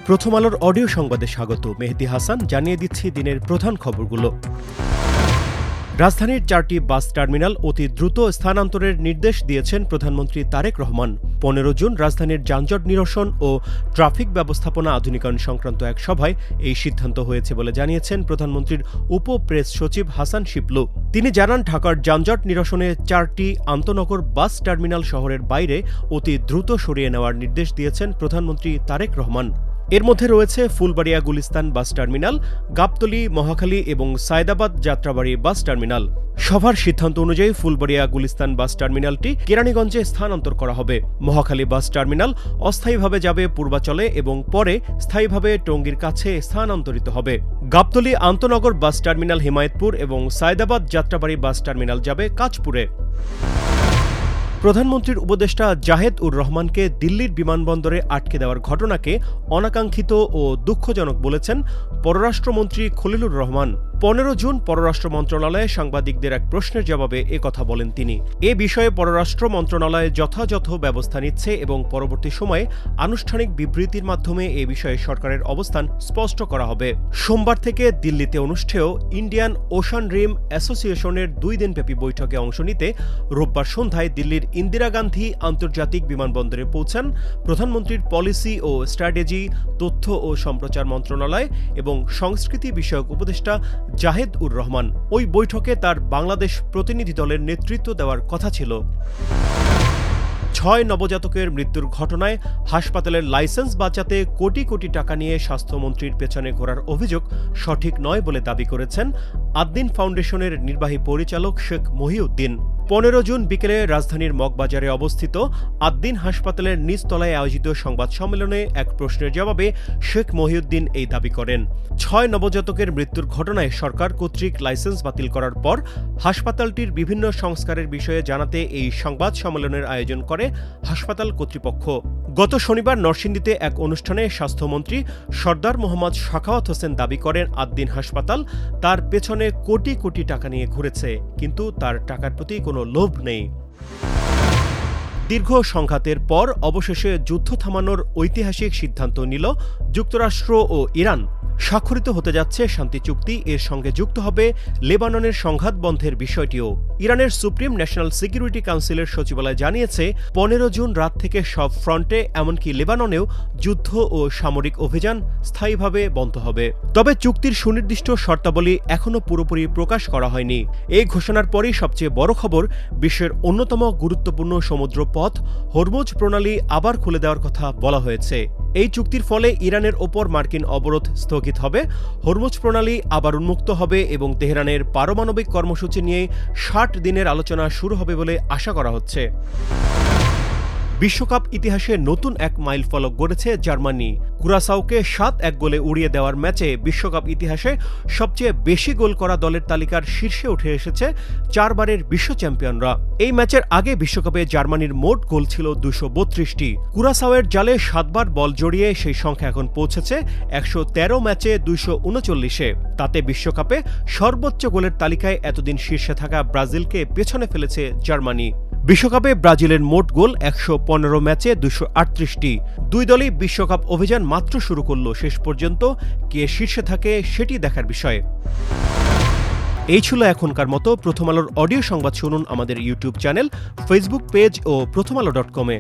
প্রথম আলোর অডিও সংবাদে স্বাগত। মেহেদী হাসান জানিয়ে দিচ্ছি দিনের প্রধান খবরগুলো। রাজধানীর 4টি বাস টার্মিনাল অতি দ্রুত স্থানান্তরের নির্দেশ দিয়েছেন প্রধানমন্ত্রী তারেক রহমান। 15 জুন রাজধানীর যানজট নিরসন ও ট্রাফিক ব্যবস্থাপনা আধুনিকায়ন সংক্রান্ত এক সভায় এই সিদ্ধান্ত হয়েছে বলে জানিয়েছেন প্রধানমন্ত্রীর উপ প্রেস সচিব হাসান শিপলু। তিনি জানান, ঢাকার যানজট নিরসনে 4টি আন্তনগর বাস টার্মিনাল শহরের বাইরে অতি দ্রুত সরিয়ে নেওয়ার নির্দেশ দিয়েছেন প্রধানমন্ত্রী তারেক রহমান। এর মধ্যে রয়েছে ফুলবাড়িয়া গুলিস্তান বাস টার্মিনাল, গাবতলী, মহাখালী এবং সায়দাবাদ যাত্রাবাড়ি বাস টার্মিনাল। সভার সিদ্ধান্ত অনুযায়ী ফুলবাড়িয়া গুলিস্তান বাস টার্মিনালটি কেরানীগঞ্জে স্থানান্তর করা হবে। মহাখালী বাস টার্মিনাল অস্থায়ীভাবে যাবে পূর্বাচলে এবং পরে স্থায়ীভাবে টঙ্গীর কাছে স্থানান্তরিত হবে। গাবতলী আন্তনগর বাস টার্মিনাল হিমায়তপুর এবং সায়দাবাদ যাত্রাবাড়ি বাস টার্মিনাল যাবে কাঁচপুরে। প্রধানমন্ত্রীর উপদেষ্টা জাহেদ উর রহমানকে দিল্লির বিমানবন্দরে আটকে দেওয়ার ঘটনাকে অনাকাঙ্ক্ষিত ও দুঃখজনক বলেছেন পররাষ্ট্রমন্ত্রী খলিলুর রহমান। 15 জুন পররাষ্ট্র মন্ত্রণালয়ে সাংবাদিকদের এক প্রশ্নের জবাবে একথা বলেন তিনি। এ বিষয়ে পররাষ্ট্র মন্ত্রণালয় যথাযথ ব্যবস্থা নিচ্ছে এবং পরবর্তী সময়ে আনুষ্ঠানিক বিবৃতির মাধ্যমে এ বিষয়ে সরকারের অবস্থান স্পষ্ট করা হবে। সোমবার থেকে দিল্লিতে অনুষ্ঠেয় ইন্ডিয়ান ওশান রিম অ্যাসোসিয়েশনের 2 দিনব্যাপী বৈঠকে অংশ নিতে রোববার সন্ধ্যায় দিল্লির ইন্দিরা গান্ধী আন্তর্জাতিক বিমানবন্দরে পৌঁছান প্রধানমন্ত্রীর পলিসি ও স্ট্র্যাটেজি, তথ্য ও সম্প্রচার মন্ত্রণালয় এবং সংস্কৃতি বিষয়ক উপদেষ্টা জাহেদ উর রহমান। ওই বৈঠকে তার বাংলাদেশ প্রতিনিধি দলের নেতৃত্ব দেওয়ার কথা ছিল। 6 নবজাতকের মৃত্যুর ঘটনায় হাসপাতালের লাইসেন্স বাঁচাতে কোটি কোটি টাকা নিয়ে স্বাস্থ্যমন্ত্রীর পেছনে ঘোরার অভিযোগ সঠিক নয় বলে দাবি করেছেন আদ্দিন ফাউন্ডেশনের নির্বাহী পরিচালক শেখ মহিউদ্দিন। 15 জুন বিকেলে রাজধানীর মগবাজারে অবস্থিত আদ্দিন হাসপাতালের নিচতলায় আয়োজিত সংবাদ সম্মেলনে এক প্রশ্নের জবাবে শেখ মহিউদ্দিন এই দাবি করেন। 6 নবজাতকের মৃত্যুর ঘটনায় সরকার কর্তৃক লাইসেন্স বাতিল করার পর হাসপাতালটির বিভিন্ন সংস্কারের বিষয়ে জানাতে এই সংবাদ সম্মেলনের আয়োজন করে হাসপাতাল কর্তৃপক্ষ। গত শনিবার নরসিংদীতে এক অনুষ্ঠানে স্বাস্থ্যমন্ত্রী সর্দার মোহাম্মদ সাখাওয়াত হোসেন দাবি করেন আদ্দিন হাসপাতাল তার পেছনে কোটি কোটি টাকা নিয়ে ঘুরেছে, কিন্তু তার টাকার প্রতি কোনো লোভ নেই। দীর্ঘ সংঘাতের পর অবশেষে যুদ্ধ থামানোর ঐতিহাসিক সিদ্ধান্ত নিল যুক্তরাষ্ট্র ও ইরান। স্বাক্ষরিত হতে যাচ্ছে শান্তি চুক্তি। এর সঙ্গে যুক্ত হবে লেবাননের সংঘাত বন্ধের বিষয়টিও। ইরানের সুপ্রিম ন্যাশনাল সিকিউরিটি কাউন্সিলের সচিবালয় জানিয়েছে 15 জুন রাত থেকে সব ফ্রন্টে এমনকি লেবাননেও যুদ্ধ ও সামরিক অভিযান স্থায়ীভাবে বন্ধ হবে। তবে চুক্তির সুনির্দিষ্ট শর্তাবলী এখনও পুরোপুরি প্রকাশ করা হয়নি। এই ঘোষণার পরই সবচেয়ে বড় খবর, বিশ্বের অন্যতম গুরুত্বপূর্ণ সমুদ্র পথ হরমুজ প্রণালী আবার খুলে দেওয়ার কথা বলা হয়েছে। এই চুক্তির ফলে ইরানের ওপর মার্কিন অবরোধ স্থগিত হবে, হরমুজ প্রণালী আবার উন্মুক্ত হবে এবং তেহরানের পারমাণবিক কর্মসূচি নিয়ে 60 দিনের আলোচনা শুরু হবে বলে আশা করা হচ্ছে। বিশ্বকাপ ইতিহাসে নতুন এক মাইলফলক গড়েছে জার্মানি। কুরাসাওকে 7-1 গোলে উড়িয়ে দেওয়ার ম্যাচে বিশ্বকাপ ইতিহাসে সবচেয়ে বেশি গোল করা দলের তালিকার শীর্ষে উঠে এসেছে 4 বারের বিশ্ব চ্যাম্পিয়নরা। এই ম্যাচের আগে বিশ্বকাপে জার্মানির মোট গোল ছিল 232টি। কুরাসাওয়ের জালে 7 বার বল জড়িয়ে সেই সংখ্যা এখন পৌঁছেছে 113 ম্যাচে 239-এ। তাতে বিশ্বকাপে সর্বোচ্চ গোলের তালিকায় এতদিন শীর্ষে থাকা ব্রাজিলকে পেছনে ফেলেছে জার্মানি। বিশ্বকাপে ব্রাজিলের মোট গোল 115 ম্যাচে 238টি। 2 দলই বিশ্বকাপ অভিযান মাত্র শুরু করল। শেষ পর্যন্ত কে শীর্ষে থাকে সেটি দেখার বিষয়। এই ছিল এখনকার মতো। প্রথম আলোর অডিও সংবাদ শুনুন আমাদের ইউটিউব চ্যানেল, ফেসবুক পেজ ও প্রথমআলো.com-এ।